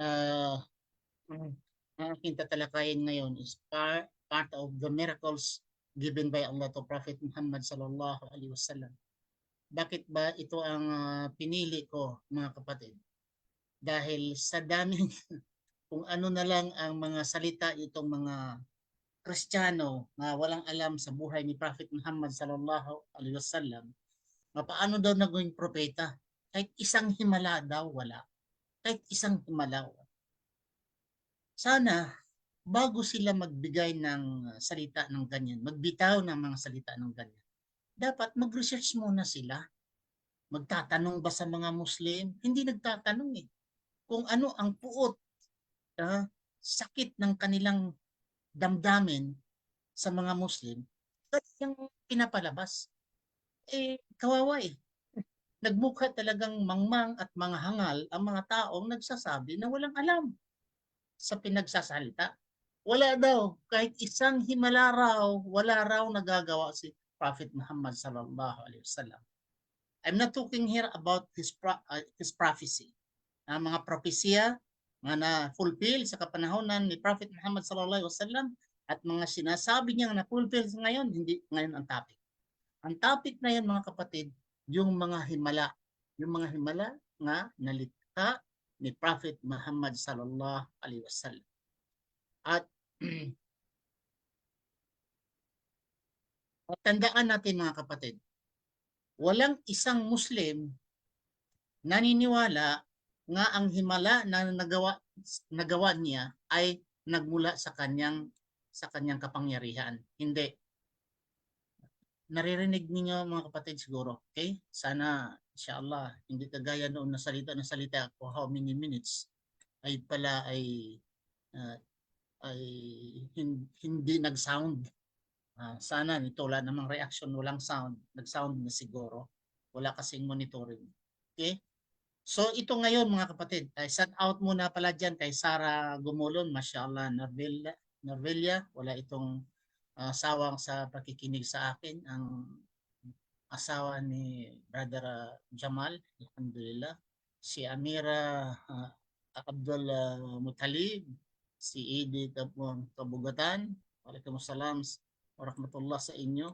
uh, ang aking tatalakayin ngayon is part of the miracles given by Allah to Prophet Muhammad sallallahu alaihi wasallam. Bakit ba ito ang pinili ko, mga kapatid? Dahil sa daming kung ano na lang ang mga salita itong mga Kristiyano na walang alam sa buhay ni Prophet Muhammad sallallahu alaihi wasallam, na paano daw naging propeta? Kahit isang himala daw wala. Kahit isang himala. Sana bago sila magbigay ng salita ng ganyan, magbitaw ng mga salita ng ganyan, dapat mag-research muna sila. Magtatanong ba sa mga Muslim? Hindi nagtatanong eh. Kung ano ang puot, sakit ng kanilang damdamin sa mga Muslim, kanyang pinapalabas. Kawawa eh. Nagmukha talagang mangmang at mga hangal ang mga taong nagsasabi na walang alam sa pinagsasalita. Wala daw, kahit isang himala raw, wala raw nagagawa si Prophet Muhammad sallallahu alaihi wasallam. I'm not talking here about his prophecy. Mga propesya mga na-fulfill sa kapanahonan ni Prophet Muhammad sallallahu alaihi wasallam at mga sinasabi niya na-fulfill ngayon, hindi ngayon ang topic. Ang topic na yan, mga kapatid, yung mga himala. Yung mga himala nga nalikha ni Prophet Muhammad sallallahu alaihi wasallam. At tandaan natin, mga kapatid, walang isang Muslim naniniwala nga ang himala na nagawa niya ay nagmula sa kanyang kapangyarihan. Hindi. Naririnig niyo, mga kapatid, siguro. Okay? Sana inshallah hindi kagaya noon na salita ako how many minutes ay pala uh, ay hindi nag-sound. Sana nito wala namang reaction, walang sound. Nag-sound na siguro. Wala kasing monitoring. Okay? So ito ngayon, mga kapatid, shout out muna pala dyan kay Sarah Gumulon, mashallah, Narvelia, wala itong sawang sa pakikinig sa akin, ang asawa ni Brother Jamal, alhamdulillah, si Amira Abdul Mutalib, si Edith Kabugatan, waalaikumsalam warahmatullah sa inyo.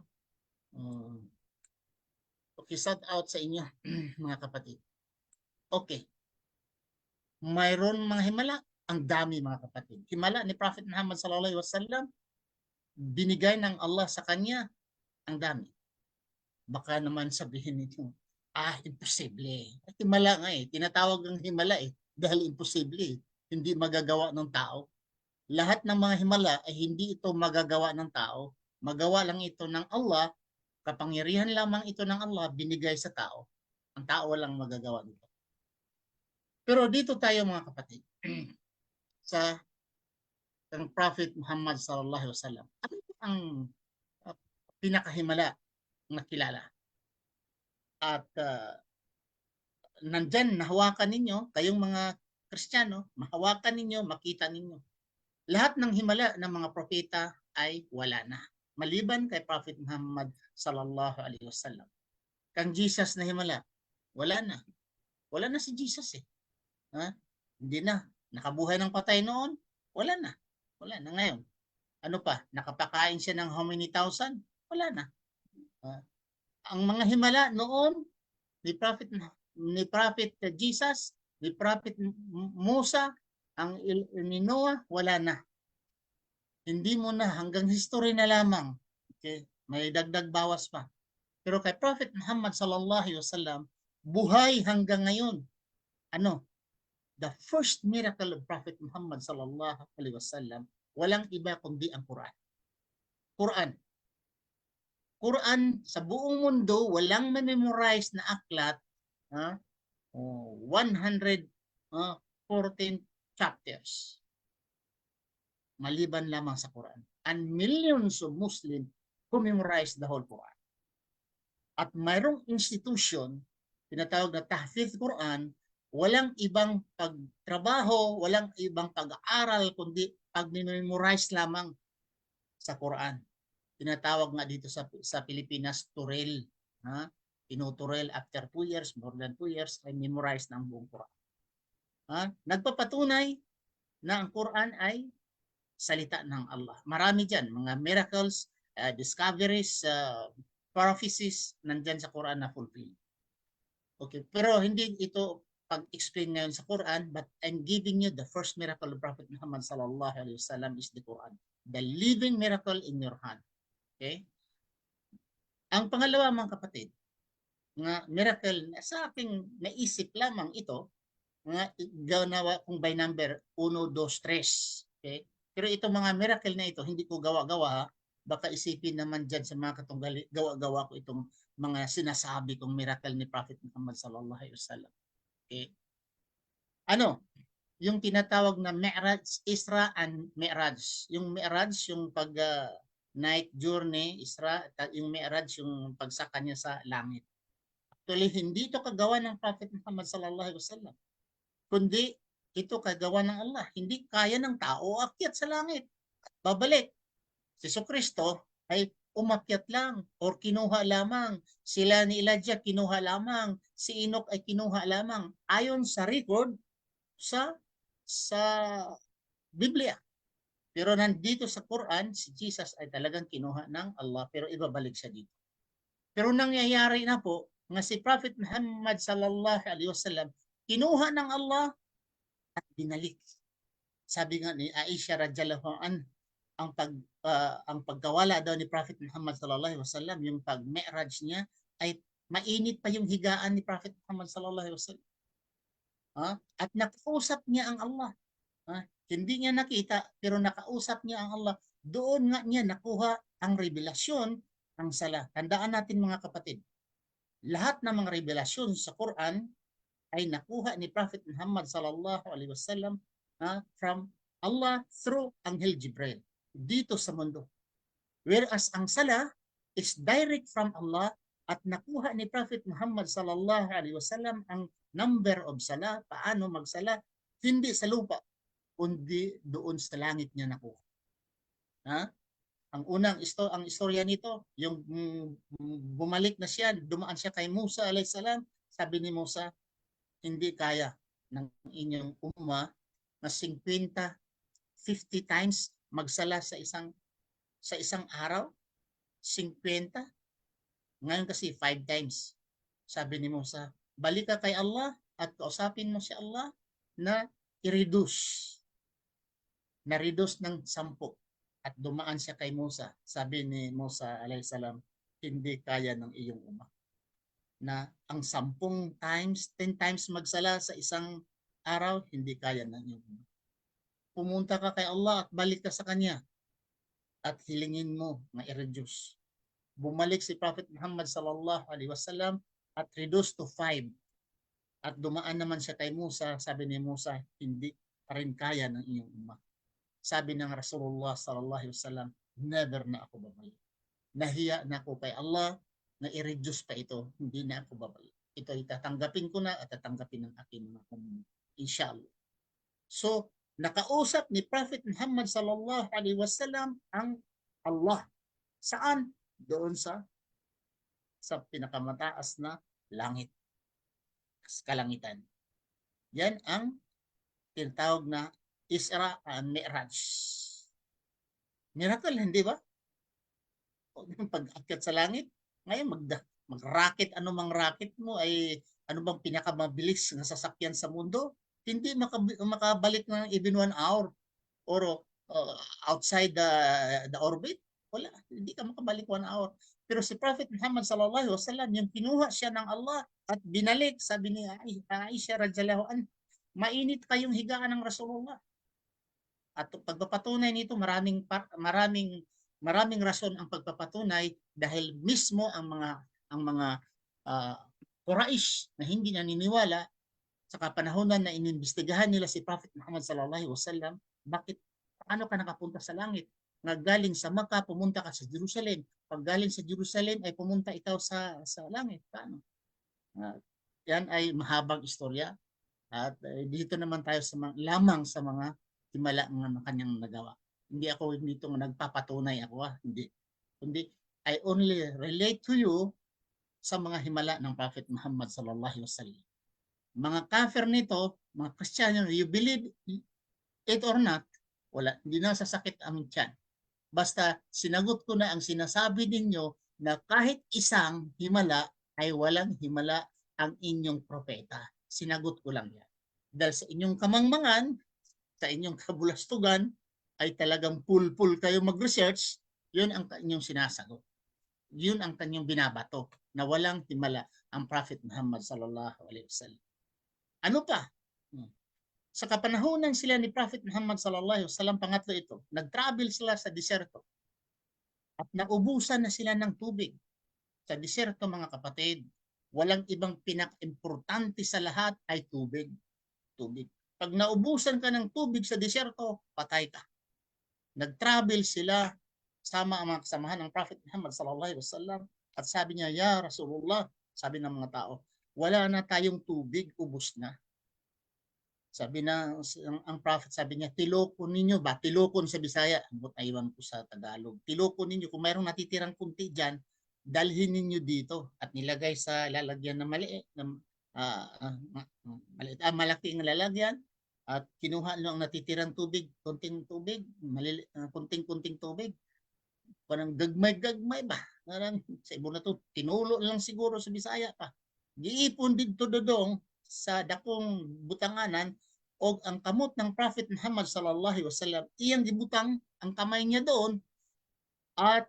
Okay, shout out sa inyo, mga kapatid. Okay. Mayroon mga himala, ang dami, mga kapatid. Himala ni Prophet Muhammad sallallahu alaihi wasallam, binigay ng Allah sa kanya, ang dami. Baka naman sabihin nito, imposible. Himala nga eh. Tinatawag ng himala eh. Dahil imposible eh. Hindi magagawa ng tao. Lahat ng mga himala ay hindi ito magagawa ng tao. Magawa lang ito ng Allah. Kapangyarihan lamang ito ng Allah binigay sa tao. Ang tao walang magagawa nito. Pero dito tayo, mga kapatid, sa Prophet Muhammad sallallahu alaihi wasallam. Ano ang pinakahimala na kilala? At nandyan, nahawakan ninyo, kayong mga Kristiyano, mahawakan ninyo, makita ninyo. Lahat ng himala ng mga propeta ay wala na. Maliban kay Prophet Muhammad sallallahu alaihi wasallam. Kang Jesus na himala, wala na. Wala na si Jesus eh. Hindi na. Nakabuhay ng patay noon, wala na. Wala na ngayon. Ano pa? Nakapakain siya ng how many thousand? Wala na. Ang mga himala noon ni Prophet Jesus, ni Prophet Musa, ang ni Noah, wala na. Hindi mo na, hanggang history na lamang. Okay? May dagdag bawas pa. Pero kay Prophet Muhammad sallallahu alaihi wasallam, buhay hanggang ngayon. Ano? The first miracle of Prophet Muhammad sallallahu alaihi wasallam, walang iba kundi ang Quran. Quran. Quran sa buong mundo, walang memorize na aklat, 114 chapters. Maliban lamang sa Quran. And millions of Muslims who memorize the whole Quran. At mayroong institution, tinatawag na Tahfidh Quran, walang ibang pagtrabaho, walang ibang pag-aaral, kundi pag-memorize lamang sa Quran. Tinatawag nga dito sa Pilipinas, Turel. Tinuturel after 2 years, more than 2 years, ay memorize ng buong Quran. Nagpapatunay na ang Quran ay salita ng Allah. Marami dyan, mga miracles, discoveries, prophecies, nandyan sa Quran na fulfill. Okay, pero hindi ito pag-explain ngayon sa Quran, but I'm giving you the first miracle of Prophet Muhammad sallallahu alaihi wasallam is the Quran. The living miracle in your hand. Okay? Ang pangalawa mga kapatid, nga miracle sa aking naisip lamang ito, nga ganawa kong by number 1, 2, 3. Okay? Pero itong mga miracle na ito, hindi ko gawa-gawa. Baka isipin naman dyan sa mga katunggali, gawa-gawa ko itong mga sinasabi kong miracle ni Prophet Muhammad sallallahu alaihi wasallam. Okay? Ano? Yung tinatawag na Mi'raj, Isra and Mi'raj. Yung Mi'raj, yung pag night journey, Isra, yung Mi'raj, yung pagsaka niya sa langit. Actually, hindi ito kagawa ng Prophet Muhammad sallallahu alaihi wasallam, kundi ito kagawa ng Allah. Hindi kaya ng tao akyat sa langit at babalik. Si Kristo ay umakyat lang or kinuha lamang. Sila ni Elijah kinuha lamang. Si Enoch ay kinuha lamang. Ayon sa record sa Biblia. Pero nandito sa Quran, si Jesus ay talagang kinuha ng Allah pero ibabalik siya dito. Pero nangyayari na po nga si Prophet Muhammad sallallahu alaihi wasallam kinuha ng Allah at binalik. Sabi nga ni Aisha radhiyallahu anha, ang pagkawala daw ni Prophet Muhammad sallallahu alaihi wasallam, yung pag-mi'raj niya ay mainit pa yung higaan ni Prophet Muhammad sallallahu alaihi wasallam. At nakausap niya ang Allah. Hindi niya nakita pero nakausap niya ang Allah. Doon nga niya nakuha ang revelasyon ng sala. Tandaan natin mga kapatid, lahat ng mga revelasyon sa Quran ay nakuha ni Prophet Muhammad sallallahu alaihi wasallam from Allah through Anghel Jibril dito sa mundo. Whereas ang sala is direct from Allah at nakuha ni Prophet Muhammad sallallahu alaihi wasallam ang number of sala, paano magsala, hindi sa lupa, kundi doon sa langit niya nakuha. Ang ang istorya nito, yung bumalik na siya, dumaan siya kay Musa alayhis salam, sabi ni Musa, hindi kaya ng inyong umma na 50, 50 times magsala sa isang araw. 50. Ngayon kasi 5 times. Sabi ni Musa, balik ka kay Allah at kausapin mo si Allah na i-reduce. Na-reduce ng 10 at dumaan siya kay Musa. Sabi ni Musa alayhis salam, hindi kaya ng iyong umma na ang 10 times, 10 times magsala sa isang araw, hindi kaya ng iyong umma. Pumunta ka kay Allah at balik ka sa Kanya at hilingin mo na i-reduce. Bumalik si Prophet Muhammad sallallahu alaihi wasallam at reduce to 5. At dumaan naman siya kay Musa, sabi ni Musa, hindi pa rin kaya ng iyong umma. Sabi ng Rasulullah sallallahu alaihi wasallam, never na ako babalik. Nahiya na ako kay Allah na i-reduce pa ito, hindi na ako babalik. Ito ay tatanggapin ko na at tatanggapin ng aking mga komunidad. Inshallah. So, nakausap ni Prophet Muhammad sallallahu alaihi wasallam ang Allah. Saan? Doon sa pinakamataas na langit. Kalangitan. Yan ang tinatawag na Isra and Mi'raj. Miracle, hindi ba? Pag-akyat sa langit, ngayon mag-rocket, anumang rocket mo ay ano bang pinakamabilis na sasakyan sa mundo? Hindi makabalik ng even 1 hour or outside the orbit. Wala, hindi ka makabalik 1 hour. Pero si Prophet Muhammad sallallahu alaihi wasallam, yung kinuha siya ng Allah at binalik, sabi ni Aisha radhiyallahu anha, mainit kayong higaan ng Rasulullah. At pagpapatunay nito, maraming rason ang pagpapatunay dahil mismo ang mga Quraish na hindi naniniwala sa kapanahonan na inimbestigahan nila si Prophet Muhammad sallallahu alaihi wasallam, paano ka nakapunta sa langit? Naggaling sa Makkah, pumunta ka sa Jerusalem. Pag galing sa Jerusalem ay pumunta ikaw sa langit. Paano? Yan ay mahabang istorya. At dito naman tayo lamang sa mga himala ng kanyang nagawa. Hindi ako dito nagpapatunay ako. Hindi. Kundi I only relate to you sa mga himala ng Prophet Muhammad sallallahu alaihi wasallam. mga kafir nito, mga Kristiyano, you believe it or not, wala, hindi na sasakit ang tiyan. Basta sinagot ko na ang sinasabi ninyo na kahit isang himala ay walang himala ang inyong propeta. Sinagot ko lang yan. Dahil sa inyong kamangmangan, sa inyong kabulastugan, ay talagang full kayo mag-research, yun ang inyong sinasagot. Yun ang kanyang binabato na walang himala ang Prophet Muhammad sallallahu alaihi wasallam. Ano pa? Sa kapanahunan sila ni Prophet Muhammad sallallahu alaihi wasallam, pangatlo ito, nag-travel sila sa disyerto at naubusan na sila ng tubig. Sa disyerto, mga kapatid, walang ibang pinaka-importante sa lahat ay tubig. Tubig. Pag naubusan ka ng tubig sa disyerto, patay ka. Nag-travel sila sama ang mga kasamahan ng Prophet Muhammad sallallahu alaihi wasallam at sabi niya, "Ya Rasulullah," sabi ng mga tao, "wala na tayong tubig, ubos na." Sabi na ang prophet, sabi niya, tilokon ninyo ba? Tilokon sa Bisaya, aywan ko sa Tagalog. Tilokon ninyo, kung mayroong natitirang kunti diyan, dalhin ninyo dito at nilagay sa lalagyan na maliit, na malaking lalagyan, at kinuha lang ang natitirang tubig, kunting tubig, kunting-kunting tubig. Parang gagmay-gagmay ba? Parang sa ibo na to, tinulo lang siguro sa Bisaya pa. Giipon dito dodong sa dakong butanganan o ang kamot ng Prophet Muhammad sallallahu alaihi wasallam, iyang gibutang ang kamay niya doon at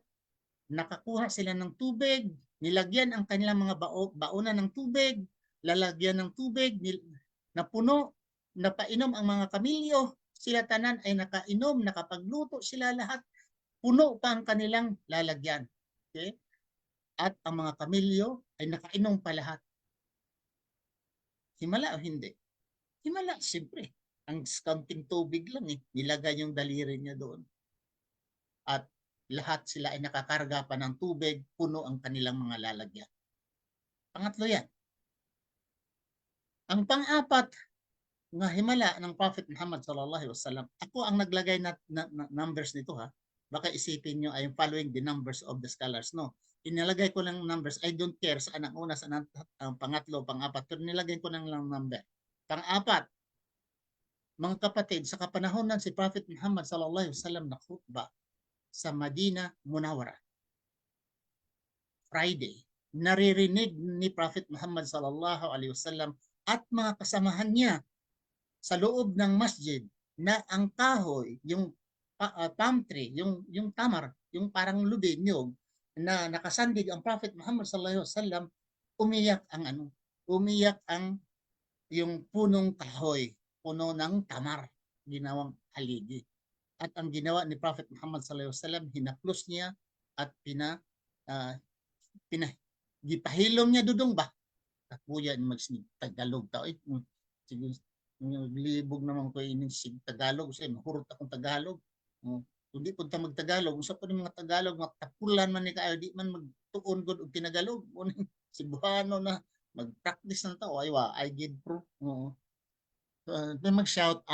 nakakuha sila ng tubig, nilagyan ang kanilang mga baonan ng tubig, lalagyan ng tubig, na puno, napainom ang mga kamilyo, sila tanan ay nakainom, nakapagluto sila lahat, puno pa ang kanilang lalagyan. Okay? At ang mga kamilyo ay nakainom pa lahat. Himala o hindi? Himala, siyempre. Ang kaunting tubig lang eh. Nilagay yung daliri niya doon. At lahat sila ay nakakarga pa ng tubig, puno ang kanilang mga lalagyan. Pangatlo yan. Ang pang-apat nga himala ng Prophet Muhammad sallallahu alaihi wasallam, ako ang naglagay na numbers nito ha. Baka isipin nyo I'm following the numbers of the scholars. No. Inilagay ko lang numbers. I don't care saan ang una, saan ang pangatlo, pang-apat. Pero nilagay ko lang number. Pang-apat, mga kapatid, sa kapanahonan si Prophet Muhammad sallallahu alaihi wasallam na khutbah sa Madina Munawara. Friday, naririnig ni Prophet Muhammad sallallahu alaihi wasallam at mga kasamahan niya sa loob ng masjid na ang kahoy, yung palm tree, yung tamar, yung parang lubi, nyog, na nakasandig ang Prophet Muhammad sallallahu alaihi wasallam, umiyak ang yung punong kahoy, puno ng tamar, ginawang haligi. At ang ginawa ni Prophet Muhammad sallallahu alaihi wasallam, hinaplos niya at gipahilom niya dudong ba? Kakuya ni magsinig Tagalog tao. Sige, libog naman ko ining sig Tagalog kasi mahurot akong Tagalog. Hindi po ta magtagalog, usa pa ni mga Tagalog matapulan man ni kayo, di man magtuon gud og Tinagalog. Cebuano na mag-practice ng tao ay wa I give proof. Oo. Mag-shout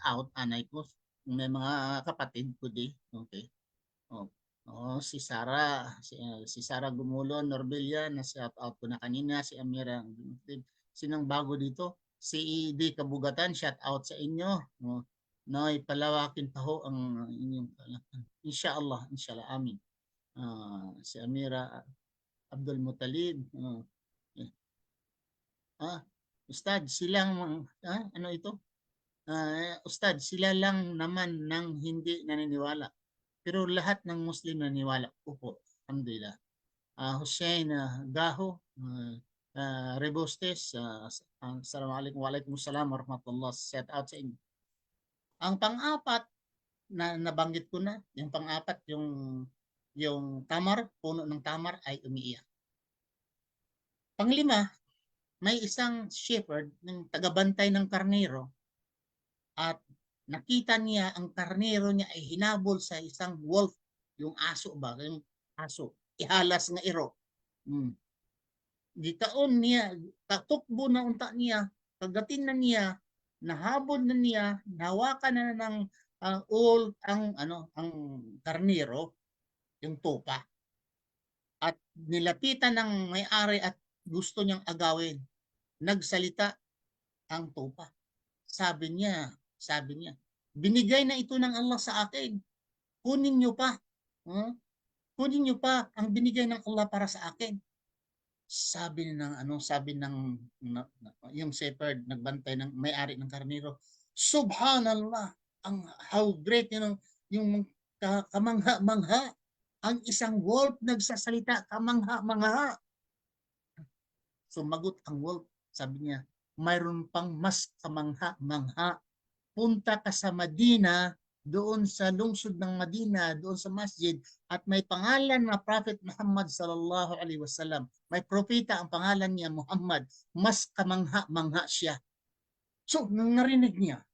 out anay ko. May mga kapatid ko di. Okay. Oh, si Sara Gumulo Norbella, na shout out ko na kanina, si Amira. Sinang bago dito? Si ED Kabugatan, shout out sa inyo. Oh, Noy, palawakin pa ho ang inyong inshallah, amin. Si Amira Abdul Mutalib. Ustad, silang ano ito? Ustad, sila lang naman nang hindi naniniwala. Pero lahat ng Muslim naniniwala. Opo, alhamdulillah. Hussein Gaho, Rebostes, assalamualaikum, waalaikumsalam warahmatullah. Shout out sa inyo. Ang pang-apat na nabanggit ko na, yung pang-apat, yung tamar, puno ng tamar ay umiiyak. Panglima, may isang shepherd ng tagabantay ng karnero at nakita niya ang karnero niya ay hinabol sa isang wolf, yung aso ba, yung aso, ihalas nga iro. Gitaon niya, katukbo na unta niya, kagatin na niya, nahabol na niya, nahawakan na ng ang karnero, yung tupa. At nilapitan ng may-ari at gusto niyang agawin. nagsalita ang tupa. Sabi niya, binigay na ito ng Allah sa akin. Kunin niyo pa. Huh? Kunin niyo pa ang binigay ng Allah para sa akin. Sabi ng yung shepherd nagbantay ng may-ari ng karnero. Subhanallah, ang how great yung kamangha-mangha. Ang isang wolf nagsasalita, kamangha-mangha. Sumagot ang wolf, sabi niya, mayroon pang mas kamangha-mangha. Punta ka sa Madina, doon sa lungsod ng Madina, doon sa masjid, at may pangalan na Prophet Muhammad sallallahu alaihi wasallam. May propeta ang pangalan niya Muhammad. Mas kamangha-mangha siya. So, nang narinig niya,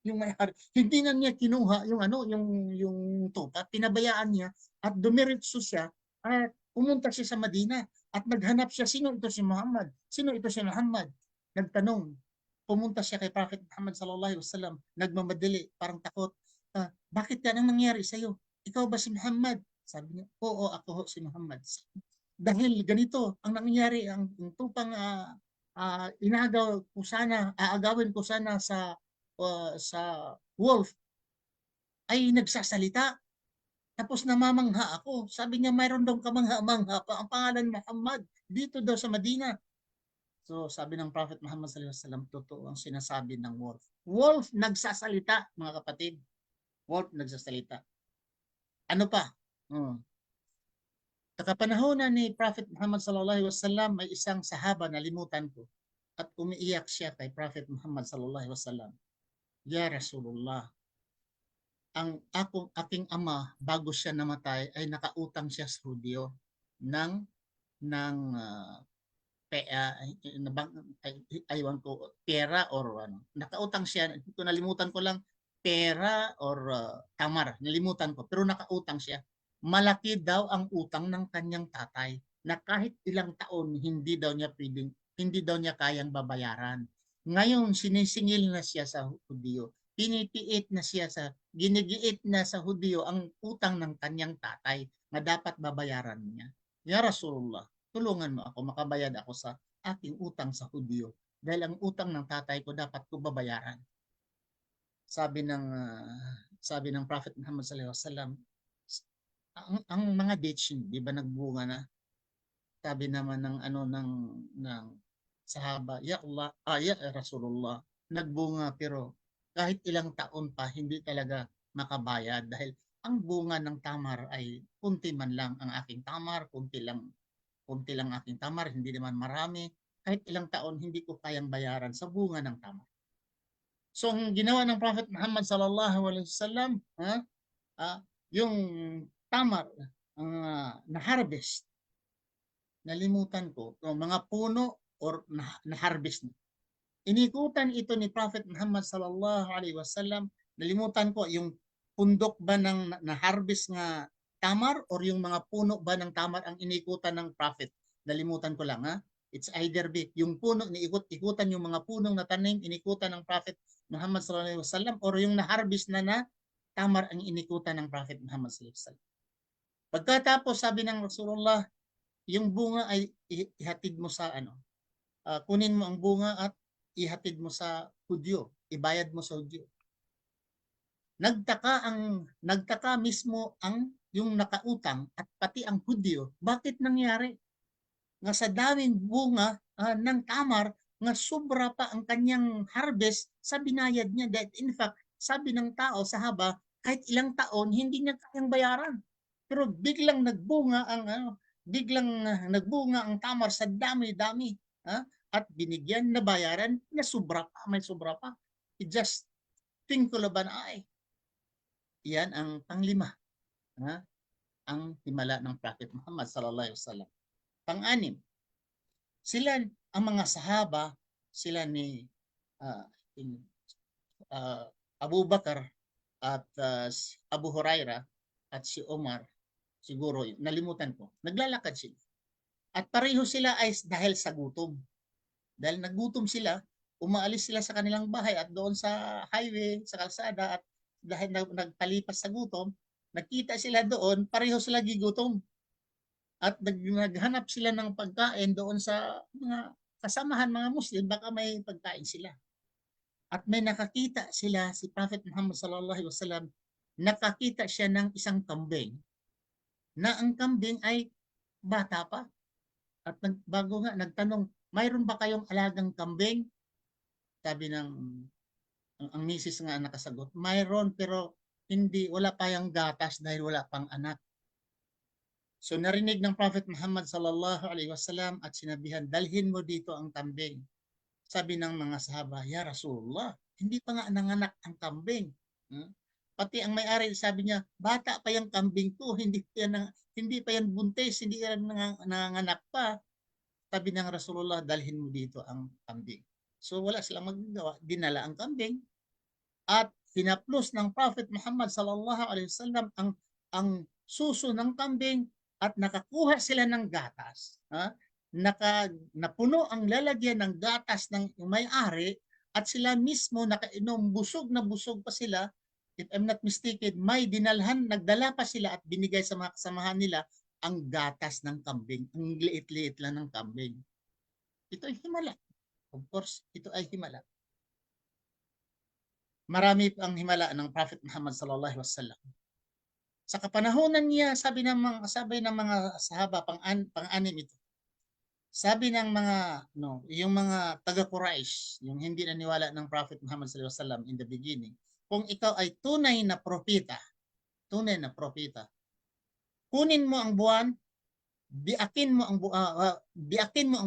yung may-ari, hindi na niya kinuha yung tupa, pinabayaan niya at dumiretso siya at pumunta siya sa Madina at naghanap siya, sino ito si Muhammad? Sino ito si Muhammad? Nagtanong, pumunta siya kay Prophet Muhammad sallallahu alaihi wasallam, nagmamadali, parang takot. Bakit ka nang nangyari sa iyo? Ikaw ba si Muhammad? Sabi niya, oo, ako si Muhammad. Dahil ganito ang nangyari, ang tupang aagawin ko sana sa wolf ay nagsasalita. Tapos namamangha ako. Sabi niya mayroon daw kamangha-mangha pa ang pangalan Muhammad dito daw sa Madina. So sabi ng Prophet Muhammad sallallahu alaihi wasallam, totoo ang sinasabi ng wolf. Wolf nagsasalita, mga kapatid. Wolf nagsasalita. Ano pa? Sa kapanahonan ni Prophet Muhammad sallallahu alaihi wasallam, may isang sahaba na limutan ko at umiiyak siya kay Prophet Muhammad sallallahu alaihi wasallam. Ya Rasulullah, aking ama bago siya namatay ay nakautang siya sa Hudyo ng pera or nakautang siya, nalimutan ko lang, pera or tamar, nalimutan ko, pero nakautang siya. Malaki daw ang utang ng kanyang tatay na kahit ilang taon hindi daw niya kayang babayaran. Ngayon sinisingil na siya sa Hudyo, ginigiit na sa Hudyo ang utang ng kanyang tatay na dapat babayaran niya. Ya Rasulullah, tulungan mo ako, makabayad ako sa aking utang sa Hudyo dahil ang utang ng tatay ko dapat ko babayaran. Sabi ng Prophet Muhammad sallallahu alaihi wasallam, ang mga dates, di ba nagbunga na? Sabi naman ng sahaba, ya Allah, ya Rasulullah, nagbunga pero kahit ilang taon pa hindi talaga makabayad dahil ang bunga ng tamar ay kunti man lang ang aking tamar, kunti lang aking tamar, hindi naman marami. Kahit ilang taon hindi ko kayang bayaran sa bunga ng tamar. So ang ginawa ng Prophet Muhammad sallallahu alaihi wasallam, yung tamar na harvest, nalimutan ko, mga puno or na harvest na. Inikutan ito ni Prophet Muhammad sallallahu alaihi wasallam. Nalimutan ko yung pundok ba ng na-harvest nga tamar or yung mga puno ba ng tamar ang inikutan ng Prophet. Nalimutan ko lang It's either be yung puno ikutan yung mga punong na tanim inikutan ng Prophet Muhammad sallallahu alaihi wasallam or yung na-harvest na tamar ang inikutan ng Prophet Muhammad sallallahu alaihi wasallam. Pagkatapos sabi ng Rasulullah, yung bunga ay ihatid mo sa kunin mo ang bunga at ihatid mo sa Hudyo, ibayad mo sa Hudyo. Nagtaka mismo yung nakautang at pati ang Hudyo, bakit nangyari? Nga sa daming bunga ng tamar, nga sobra pa ang kanyang harvest sa binayad niya. That in fact, sabi ng tao, sahaba, kahit ilang taon, hindi niya kayang bayaran. Pero biglang nagbunga ang tamar sa dami-dami. At binigyan na bayaran na may sobra pa. It just twinkle of an eye. Yan ang panglima. Ang himala ng Prophet Muhammad sallallahu alaihi wasallam. Pang-anim, sila ang mga sahaba, sila ni Abu Bakar at Abu Huraira at si Omar, siguro nalimutan ko, naglalakad sila. At pareho sila ay dahil sa gutom. Dahil nagutom sila, umaalis sila sa kanilang bahay at doon sa highway, sa kalsada, at dahil nagpalipas sa gutom, nakita sila doon, pareho sila gigutom. At naghanap sila ng pagkain doon sa mga kasamahan mga Muslim, baka may pagkain sila. At may nakakita sila, si Prophet Muhammad sallallahu alaihi wasallam, nakakita siya ng isang kambing na ang kambing ay bata pa. At bago nga nagtanong, mayroon ba kayong alagang kambing? Sabi ng ang misis nga nakasagot, mayroon pero hindi, wala pa yung gatas dahil wala pang anak. So narinig ng Prophet Muhammad sallallahu alaihi wasallam at sinabihan, dalhin mo dito ang kambing. Sabi ng mga sahaba, ya Rasulullah, hindi pa nga nanganak ang kambing. Pati ang may-ari sabi niya, bata pa yung kambing ko, hindi pa yan buntis, hindi yan nanganak pa. Sabi ng Rasulullah, dalhin mo dito ang kambing. So wala silang magagawa, dinala ang kambing at hinaplos ng Prophet Muhammad sallallahu alaihi wasallam ang suso ng kambing at nakakuha sila ng gatas. Napuno ang lalagyan ng gatas ng may-ari at sila mismo nakainom, busog na busog pa sila. If I'm not mistaken, may dinalhan, nagdala pa sila at binigay sa mga kasamahan nila ang gatas ng kambing. Ang liit-liit lang ng kambing. Ito ay himala. Of course, ito ay himala. Marami ang himala ng Prophet Muhammad sallallahu alaihi wasallam. Sa kapanahonan niya, sabi ng mga sahaba, pang-anim ito. Sabi ng mga yung mga taga-Quraysh, yung hindi naniwala ng Prophet Muhammad sallallahu alaihi wasallam in the beginning, kung ikaw ay tunay na propeta, kunin mo ang buwan, biakin mo ang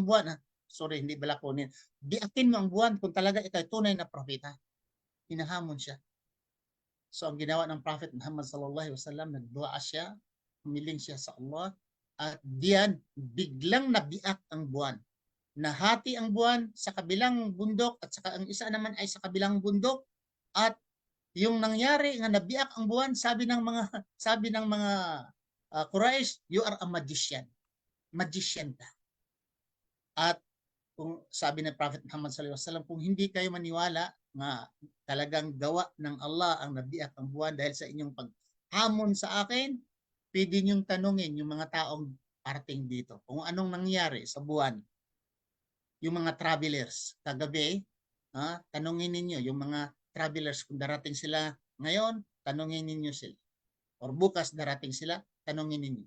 buwan, sorry, hindi bala kunin. Biakin mo ang buwan kung talaga ikaw ay tunay na propeta. Hinahamon siya. So ang ginawa ng Prophet Muhammad sallallahu alaihi wasallam, nagdua siya, humiling siya sa Allah, at diyan biglang nabiak ang buwan. Nahati ang buwan sa kabilang bundok at saka ang isa naman ay sa kabilang bundok, at yung nangyari nga nabiak ang buwan, sabi ng mga Quraysh, you are a magician. Magician ka. At kung sabi ng Prophet Muhammad sallallahu alaihi wasallam, kung hindi kayo maniwala nga talagang gawa ng Allah ang nabiak ang buwan dahil sa inyong paghamon sa akin, pwede niyong tanungin yung mga taong parating dito kung anong nangyari sa buwan. Yung mga travelers kagabi, tanungin ninyo yung mga travelers kung darating sila ngayon, tanungin ninyo sila. Or bukas darating sila, tanungin ninyo.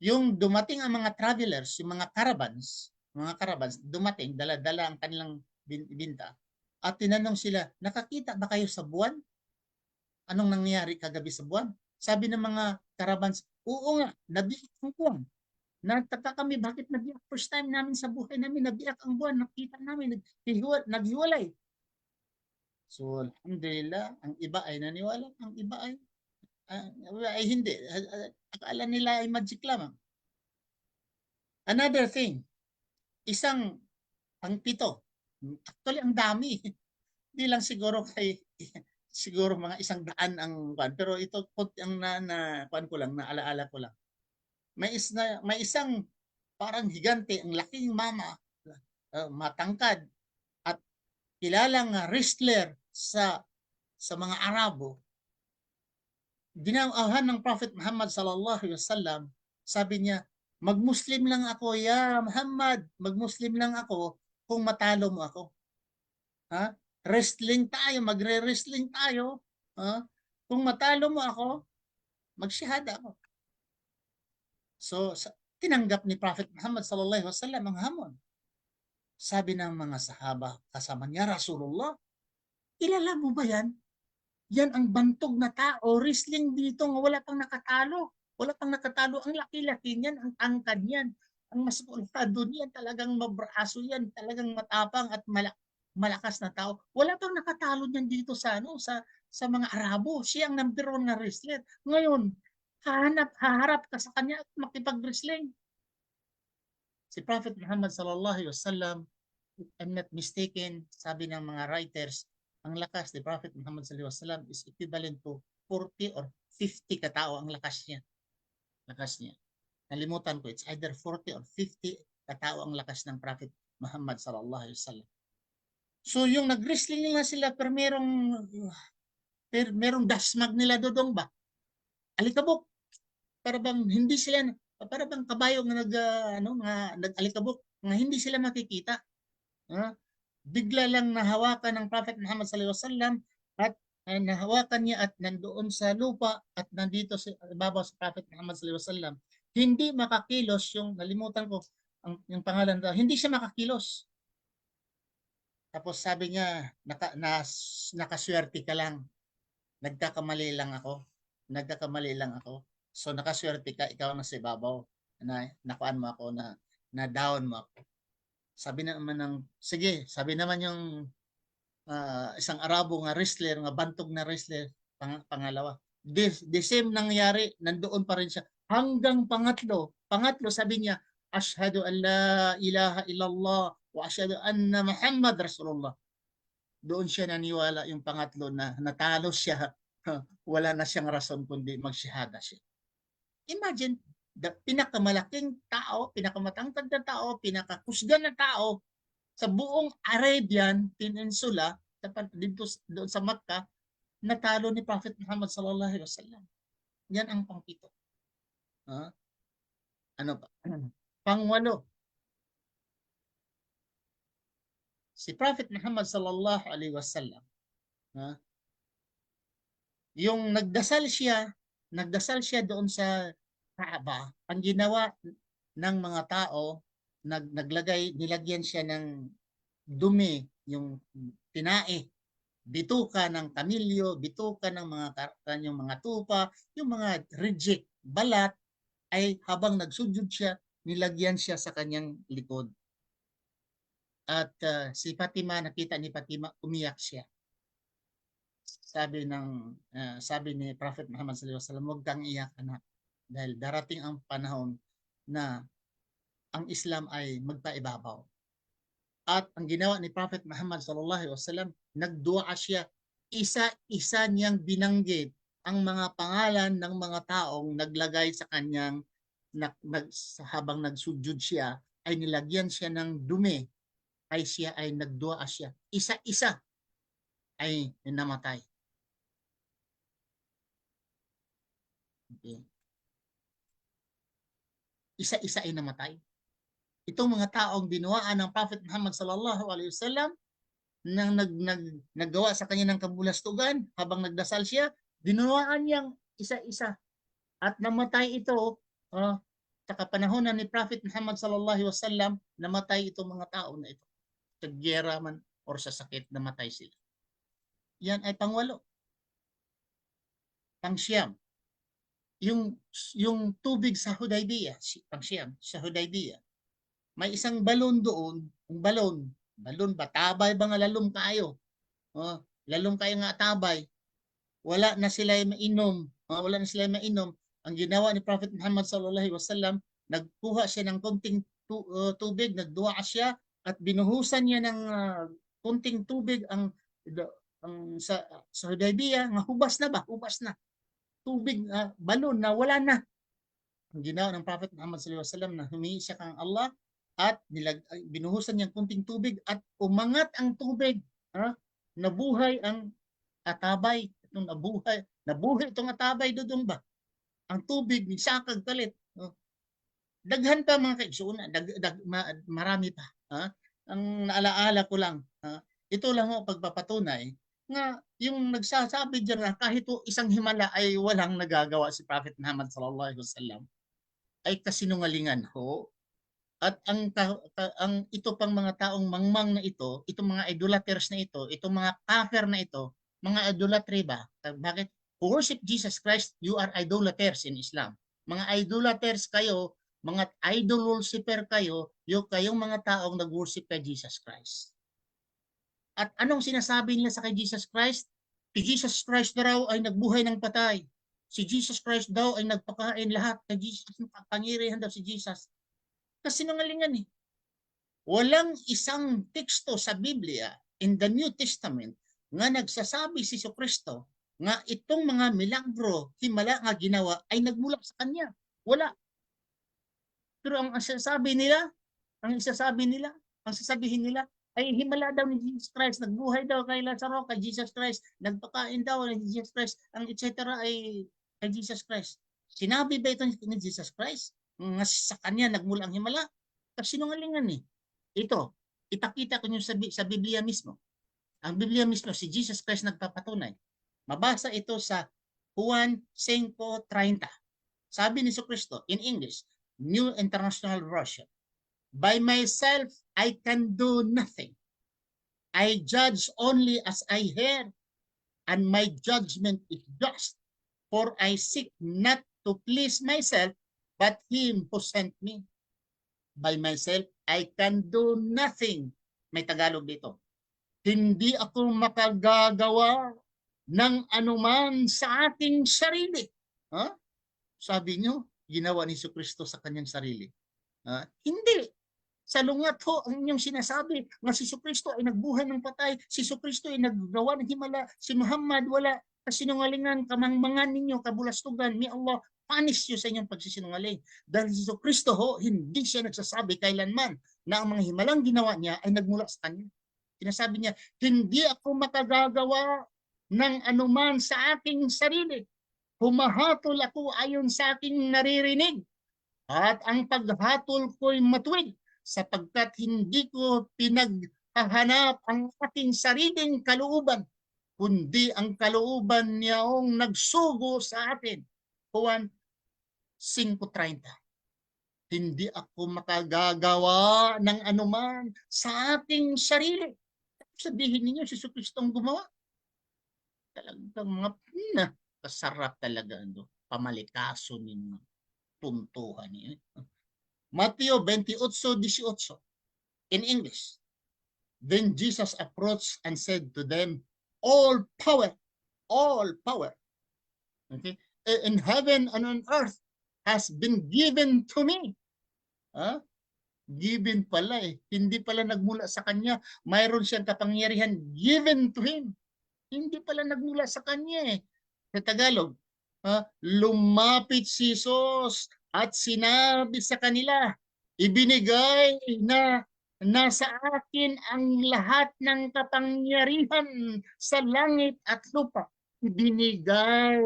Yung dumating ang mga travelers, yung mga caravans dumating, dala-dala ang kanilang binta. At tinanong sila, nakakita ba kayo sa buwan? Anong nangyari kagabi sa buwan? Sabi ng mga caravans, oo nga, nabiyak ang buwan. Nagtaka kami, bakit nabiyak? First time namin sa buhay namin, nabiyak ang buwan. Nakita namin, naghiwalay. So, alhamdulillah, ang iba ay naniwala, ang iba ay hindi. Akala nila ay magic lamang. Another thing, isang pang-pito. Actually, ang dami. Hindi lang siguro siguro mga 100 ang kwan, pero ito ang kwan ko lang, naalaala ko lang. May isang parang higante, ang laking mama, matangkad at kilalang wrestler sa mga Arabo. Dinawahan ng Prophet Muhammad sallallahu alaihi wasallam, sabi niya, mag-Muslim lang ako, ya Muhammad, mag-Muslim lang ako kung matalo mo ako. Wrestling tayo, magre-wrestling tayo. Kung matalo mo ako, magsyahada ako. So, tinanggap ni Prophet Muhammad sallallahu alaihi wasallam ang hamon. Sabi ng mga sahaba kasama niya, Rasulullah, kilala mo ba yan? Yan ang bantog na tao, wrestling dito, wala pang nakatalo. Wala pang nakatalo. Ang laki-laki niyan, ang tangkad niyan. Ang mas pultado niyan, talagang mabraso yan, talagang matapang at malakas na tao. Wala pang nakatalo niyan dito sa mga Arabo. Siya ang number 1 na wrestler. Ngayon, haharap ka sa kanya at makipag-wrestling. Si Prophet Muhammad sallallahu alaihi wasallam, if I'm not mistaken, sabi ng mga writers, ang lakas ni Prophet Muhammad sallallahu alaihi wasallam is equivalent to 40 or 50 katao ang lakas niya. Nalimutan ko, it's either 40 or 50 katao ang lakas ng Prophet Muhammad sallallahu alaihi wasallam. So yung nag-wrestling nila sila, pero merong dasmag nila dodong ba? Alikabok. Para bang hindi sila, para bang kabayo nga nag-alikabok, nga hindi sila makikita. Ha? Bigla lang nahawakan ng Prophet Muhammad sallallahu alaihi wasallam at nahawakan niya at nandoon sa lupa at nandito sa ibabaw sa Prophet Muhammad sallallahu alaihi wasallam. Hindi makakilos yung nalimutan ko yung pangalan daw. Hindi siya makakilos. Tapos sabi niya, nakaswerte ka lang. Nagkakamali lang ako. Nagkakamali lang ako. So nakaswerte ka, ikaw na sa ibabaw. Nakuan mo ako, na down mo ako. Sabi naman sige, sabi naman yung isang Arabo nga wrestler, nga bantog na wrestler, pangalawa. The same nangyari, nandoon pa rin siya. Hanggang pangatlo sabi niya, Ashhadu an la ilaha illallah wa ashhadu anna Muhammad Rasulullah. Doon siya naniwala yung pangatlo na natalo siya. Wala na siyang rason kundi magsyahada siya. Imagine, pinakamalaking tao, pinakamatangkad na tao, pinakakusgan na tao sa buong Arabian Peninsula, dito doon sa Makkah, natalo ni Prophet Muhammad sallallahu alaihi wasallam. Yan ang pangpito. Ano pa? Pangwalo. Si Prophet Muhammad sallallahu alaihi wasallam, yung nagdasal siya doon sa Kaaba. Ang ginawa ng mga tao, nilagyan siya ng dumi, yung tinae, bituka ng kamilyo, bituka ng kanyang mga tupa, yung mga reject, balat, ay habang nagsujud siya, nilagyan siya sa kanyang likod. At si Fatima, nakita ni Fatima, umiyak siya. Sabi ni Prophet Muhammad sallallahu alaihi wasallam, huwag kang iyak, anak, dahil darating ang panahon na ang Islam ay magpaibabaw. At ang ginawa ni Prophet Muhammad sallallahu alaihi wasallam, nagdua siya. Isa-isa niyang binanggit ang mga pangalan ng mga taong naglagay sa kanyang habang nagsujud siya, ay nilagyan siya ng dumi, ay siya ay nagdua siya. Isa-isa ay namatay. Okay. Isa-isa ay namatay. Itong mga taong binuwaan ng Prophet Muhammad sallallahu alaihi wasallam nang naggawa sa kanya ng kabulastugan habang nagdasal siya, binuwaan niyang isa-isa at namatay ito sa kapanahonan ni Prophet Muhammad sallallahu alaihi wasallam, namatay itong mga tao na ito. Sa giyera man or sa sakit, namatay sila. Yan ay pangwalo. Pangsyam, yung tubig sa Hudaybiyah, pangsyam, sa Hudaybiyah, may isang balon doon, balon ba, tabay ba nga lalom kayo? Lalom kayo nga tabay. Wala na sila mainom. Wala na sila mainom. Ang ginawa ni Prophet Muhammad sallallahu alaihi wasallam, nagkuha siya ng konting tubig, nagdua siya at binuhusan niya ng konting tubig sa Hudaybiyah, nga hubas na ba? Hubas na. Tubig, balon na wala na. Ang ginawa ng Prophet Muhammad sallallahu alaihi wasallam, na humingi siya kang Allah at binuhusan niyang kunting tubig at umangat ang tubig. Nabuhay ang atabay. Nabuhay itong atabay doon ba? Ang tubig ni sakag kalit. Daghan pa mga kaigsuuna, marami pa. Ang naalaala ko lang, ito lang ho pagpapatunay nga yung nagsasabi diyan na kahit isang himala ay walang nagagawa si Prophet Muhammad sallallahu alaihi wasallam, ay kasinungalingan ho. At ang ito pang mga taong mangmang na ito, itong mga idolaters na ito, itong mga kafir na ito, mga idolatry ba? Bakit? Worship Jesus Christ, you are idolaters in Islam. Mga idolaters kayo, mga idol worshiper kayo, yung kayong mga taong nag-worship kay Jesus Christ. At anong sinasabi nila sa kay Jesus Christ? Si Jesus Christ na raw ay nagbuhay ng patay. Si Jesus Christ daw ay nagpakain lahat. Kay Jesus, pangyarihan daw si Jesus. Kasinungalingan eh. Walang isang teksto sa Biblia in the New Testament nga nagsasabi si Kristo nga itong mga milagro, himala nga ginawa ay nagmula sa kanya. Wala. Pero ang sasabihin nila, ang sasabihin nila ay himala daw ni Jesus Christ, nagbuhay daw kay Lazaro, kay Jesus Christ, nagpakain daw ni Jesus Christ, ang etc. ay kay Jesus Christ. Sinabi ba ito ni Jesus Christ? Nga sa kanya nagmula ang himala? Kasinungalingan eh. Ito, Ipakita ko niyo sa Biblia mismo. Ang Biblia mismo, si Jesus Christ nagpapatunay. Mabasa ito sa Juan 5:30. Sabi ni Kristo in English, New International Version, by myself I can do nothing. I judge only as I hear, and my judgment is just. For I seek not to please myself, but him who sent me. By myself, I can do nothing. May Tagalog dito. Hindi ako makagagawa ng anuman sa ating sarili. Ha? Sabi nyo, ginawa ni Kristo sa kanyang sarili. Hindi. Salungat ho ang inyong sinasabi na si Kristo ay nagbuhay ng patay, si Kristo ay naggawa ng himala, si Muhammad wala kasinungalingan, kamangmangan ninyo, kabulastugan, may Allah punish you sa inyong pagsisinungaling. Dahil si Kristo ho, hindi siya nagsasabi kailanman na ang mga himalang ginawa niya ay nagmula sa kanya. Sinasabi niya, hindi ako makagagawa ng anuman sa aking sarili. Humahatol ako ayon sa aking naririnig. At ang paghatol ko'y matuwid sapagkat hindi ko pinaghahanap ang aking sariling kalooban, kundi ang kalooban niyang nagsugo sa atin. Juan 5:30. Hindi ako makagagawa ng anuman sa ating sarili. Sabihin ninyo, si Kristo ang gumawa. Talagang mga kasarap talaga. Pamalikaso ninyo. Puntuhan niyo. Mateo 28:18. In English. Then Jesus approached and said to them, all power, okay, in heaven and on earth has been given to me. Given pala eh. Hindi pala nagmula sa kanya. Mayroon siyang kapangyarihan given to him. Hindi pala nagmula sa kanya eh. Sa Tagalog, lumapit si Jesus at sinabi sa kanila, ibinigay na nasa akin ang lahat ng kapangyarihan sa langit at lupa. Ibinigay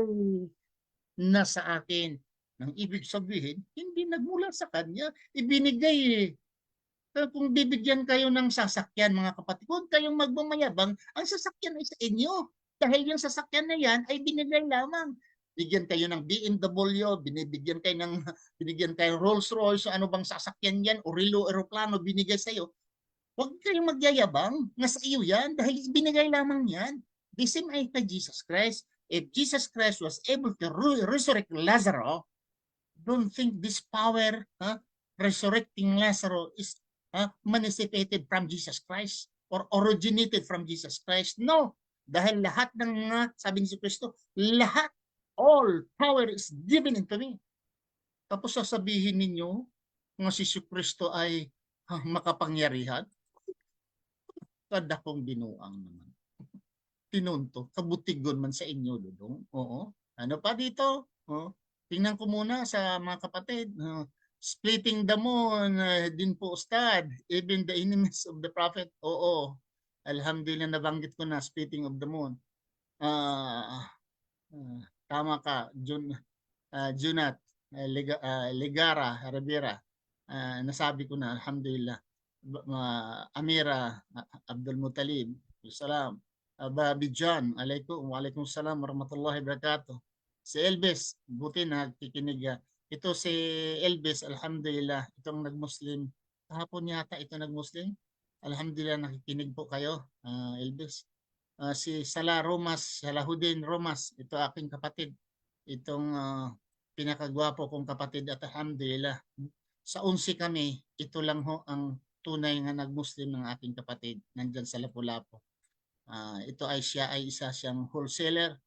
na sa akin. Nang ibig sabihin, hindi nagmula sa kanya, ibinigay eh. Kung bibigyan kayo ng sasakyan, mga kapatid, huwag kayong magmamayabang, ang sasakyan ay sa inyo. Dahil yung sasakyan na yan ay binigay lamang. Bigyan kayo ng BMW, binigyan kayo ng Rolls Royce, ano bang sasakyan yan, Orilo, aeroplano, binigay sa iyo. Huwag kayong magyayabang, nasa iyo yan, dahil binigay lamang yan. The same ay kay Jesus Christ. If Jesus Christ was able to resurrect Lazarus, don't think this power, resurrecting Lazarus is manifested from Jesus Christ or originated from Jesus Christ. No, dahil lahat ng sabi ni Kristo, lahat, all power is given into me. Tapos sasabihin ninyo nga si Kristo ay makapangyarihan. Kadakong binuang naman. Tinunto, kabutigon man sa inyo, Dudong. Oo. Ano pa dito? Tingnan ko muna sa mga kapatid. Splitting the moon, din po Ustad. Even the enemies of the prophet. Oo. Alhamdulillah, nabanggit ko na splitting of the moon. Tama ka, Junat, Ligara, Rivera. Nasabi ko na, alhamdulillah. Amira, Abdul Muttalib, salam. Babi John, alaikum salam warahmatullahi wabarakatuh. Si Elvis, buti na nagkikinig. Ito si Elvis, alhamdulillah, itong nag-Muslim. Kahapon yata ito nag-Muslim. Alhamdulillah, nakikinig po kayo, Elvis. Si Salahuddin Romas, ito aking kapatid. Itong pinakagwapo kong kapatid at alhamdulillah. Sa 11 kami, ito lang ho ang tunay nga nag-Muslim ng aking kapatid nandyan sa Lapu-Lapu. Ito ay siya ay isa siyang wholesaler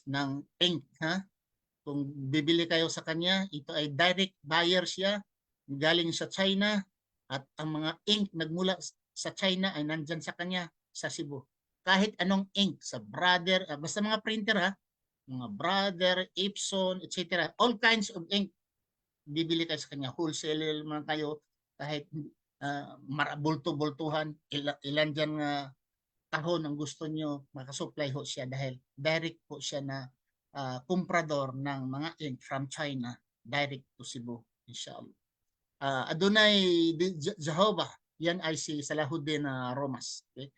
ng ink. Kung bibili kayo sa kanya, ito ay direct buyer siya galing sa China at ang mga ink nagmula sa China ay nandyan sa kanya sa Cebu. Kahit anong ink sa Brother, basta mga printer mga Brother, Epson, etc. All kinds of ink bibili kayo sa kanya, wholesaler man kayo, kahit bulto-bultuhan, ilan dyan tahon ang gusto nyo, makasupply ho siya dahil direct po siya na comprador ng mga ink from China, direct to Cebu, inshallah. Adonai Jehovah, yan ay si Salahuddin Romas. Okay?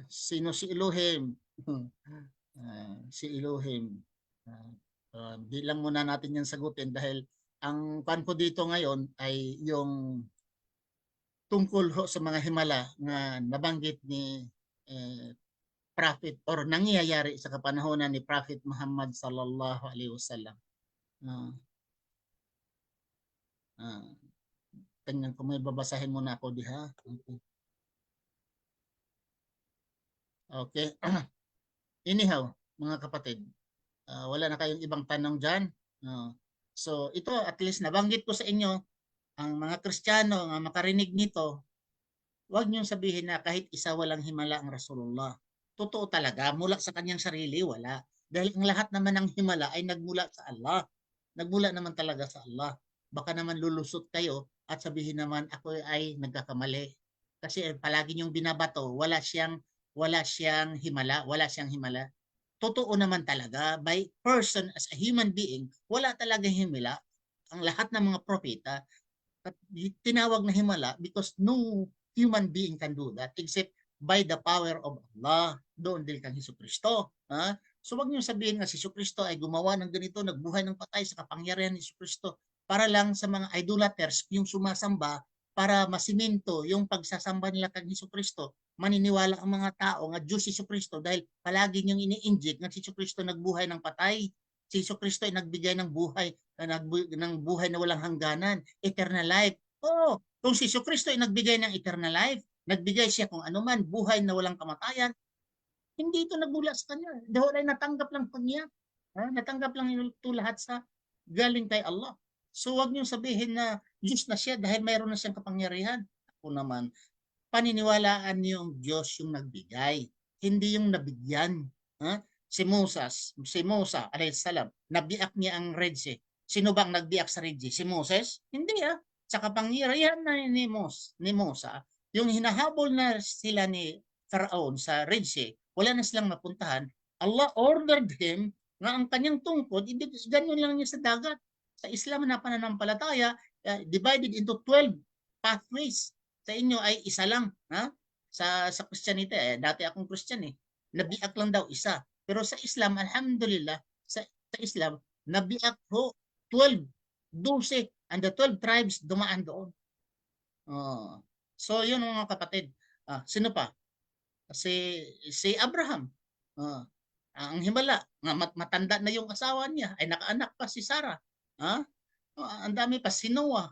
Sino si Elohim? Si Elohim. Di lang muna natin yan sagutin dahil ang pan ko dito ngayon ay yung tungkol ho sa mga himala na nabanggit ni eh, Prophet or nangyayari sa kapanahonan ni Prophet Muhammad sallallahu alaihi wasallam. Uh, uh, Tingnan ko, may babasahin muna ako diha. Okay. Okay. Anyhow, mga kapatid, wala na kayong ibang tanong dyan. So ito, at least nabanggit ko sa inyo, ang mga Kristiyano nga makarinig nito, huwag niyong sabihin na kahit isa walang himala ang Rasulullah. Totoo talaga, mula sa kanyang sarili, wala. Dahil ang lahat naman ng himala ay nagmula sa Allah. Nagmula naman talaga sa Allah. Baka naman lulusot kayo at sabihin naman ako ay nagkakamali. Kasi palagi niyong binabato, wala siyang himala, wala siyang himala. Totoo naman talaga, by person as a human being, wala talaga himala. Ang lahat ng mga propeta, tinawag na himala because no human being can do that except by the power of Allah. Doon din kang Jesucristo. So wag niyo sabihin nga si Jesucristo ay gumawa ng ganito, nagbuhay ng patay sa kapangyarihan ni Jesucristo para lang sa mga idolaters yung sumasamba para masiminto yung pagsasamba nila kay Jesucristo. Maniniwala ang mga tao nga Diyos si Jesucristo dahil palagi niyong ini-inject nga si Jesucristo nagbuhay ng patay. Si Jesucristo ay nagbigay ng buhay na walang hangganan, eternal life. Oo, kung si Jesucristo ay nagbigay ng eternal life, nagbigay siya kung anuman, buhay na walang kamatayan, hindi ito nagmula sa kanya. Dahil ay natanggap lang po niya. Natanggap lang ito lahat sa galing kay Allah. So wag niyong sabihin na Diyos na siya dahil mayroon na siyang kapangyarihan. Ako naman, paniniwalaan niyo yung Diyos yung nagbigay, hindi yung nabigyan. Si Musa alayhis salam, nabiak niya ang Red Sea. Sino bang nagbiak sa Red Sea? Si Moses? Hindi Sa kapangyarihan na ni Musa, yung hinahabol na sila ni Pharaoh sa Red Sea, wala na silang mapuntahan. Allah ordered him na ang kanyang tungkod, ganyan lang niya sa dagat. Sa Islam na pananampalataya, divided into 12 pathways. Sa inyo ay isa lang. Sa Christianity, dati akong Christian nabiak lang daw isa. Pero sa Islam, alhamdulillah, sa Islam, nabiak ho 12, 12, and the 12 tribes dumaan doon. So, yun mga kapatid. Sino pa? Si Abraham. Ang himala, matanda na yung asawa niya, ay nakaanak pa si Sarah. Ang dami pa, si Noah.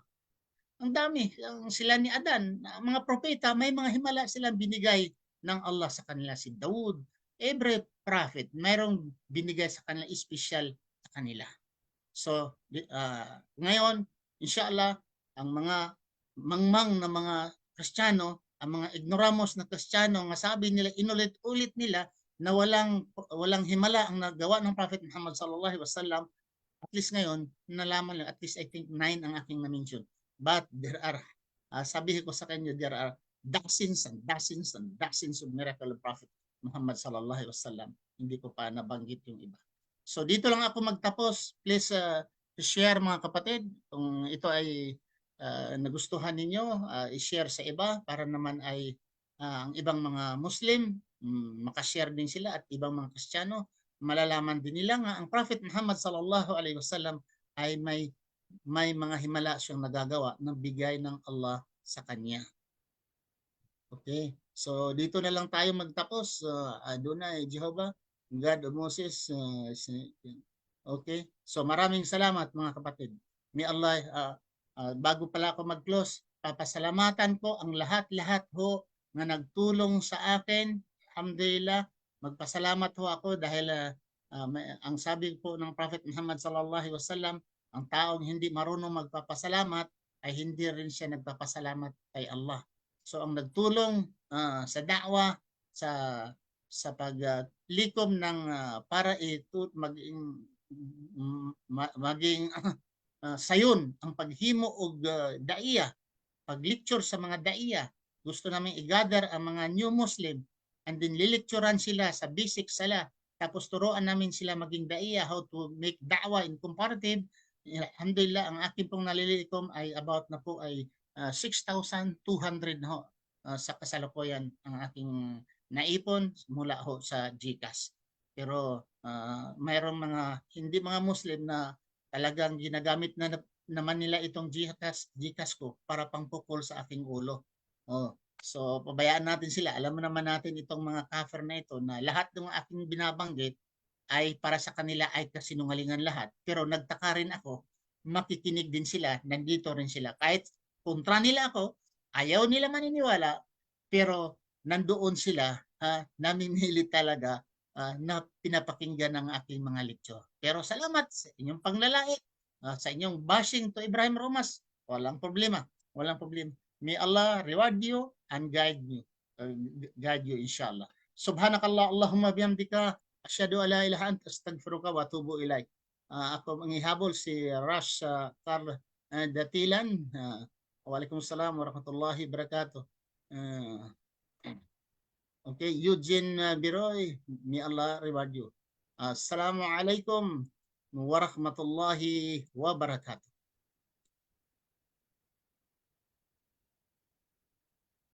Ang dami, sila ni Adan. Mga propeta, may mga himala silang binigay ng Allah sa kanila. Si Daud, every prophet, mayroong binigay sa kanila, special sa kanila. So, ngayon, inshallah, ang mga mangmang na mga Kristiyano, ang mga ignoramos na Kristiyano, nga sabi nila, inulit-ulit nila na walang himala ang nagawa ng Prophet Muhammad sallallahu alaihi wasallam. At least ngayon, nalaman lang, at least I think 9 ang aking na-mention. But there are, sabihin ko sa kanyo, there are dozens and dozens and dozens of miracle of Prophet Muhammad sallallahu alaihi wasallam. Hindi ko pa nabanggit yung iba. So dito lang ako magtapos. Please share mga kapatid. Kung ito ay nagustuhan ninyo, i-share sa iba para naman ay ang ibang mga Muslim, makashare din sila at ibang mga Kristiyano, malalaman din nila nga ang Prophet Muhammad sallallahu alaihi wasallam ay may mga himala siyang nagagawa ng bigay ng Allah sa kanya. Okay. So dito na lang tayo magtapos. Adonai Jehovah, God of Moses. Okay. So maraming salamat mga kapatid. May Allah, bago pala ako mag-close, papasalamatan ko ang lahat-lahat ho na nagtulong sa akin. Alhamdulillah, magpasalamat ho ako dahil ang sabi po ng Prophet Muhammad sallallahu alaihi wasallam, ang taong hindi marunong magpapasalamat ay hindi rin siya nagpapasalamat kay Allah. So ang nagtulong sa da'wa, sa paglikom ng para ito maging sayon ang paghimo og daiya, pag-lecture sa mga daiya. Gusto namin i-gather ang mga new Muslim and then lilecturean sila sa basic sala. Tapos turuan namin sila maging daiya, how to make da'wa in comparative. Alhamdulillah, ang aking pong nalilikom ay about na po ay 6,200 na ho sa kasalukuyan ang aking naipon mula ho sa GCash. Pero mayroong mga Muslim na talagang ginagamit naman nila itong GCash ko para pangpukol sa aking ulo. Oh, so pabayaan natin sila. Alam mo naman natin itong mga kafir na ito na lahat ng aking binabanggit ay para sa kanila ay kasinungalingan lahat. Pero nagtaka rin ako, makikinig din sila, nandito rin sila. Kahit kontra nila ako, ayaw nila maniniwala, pero nandoon sila, namimili talaga na pinapakinggan ng aking mga lecture. Pero salamat sa inyong panglalait, sa inyong bashing to Ibrahim Romas. Walang problema. Walang problema. May Allah reward you and guide you inshallah. Subhanakallah Allahumma bihamdika asyhadu an la ilaha anta astaghfiruka wa atubu ilaik. Ako manghihabol si Rash Carl Datilan. Waalaikumsalam warahmatullahi wabarakatuh. Okay, Eugene Biroy, may Allah reward you. Assalamualaikum warahmatullahi wabarakatuh.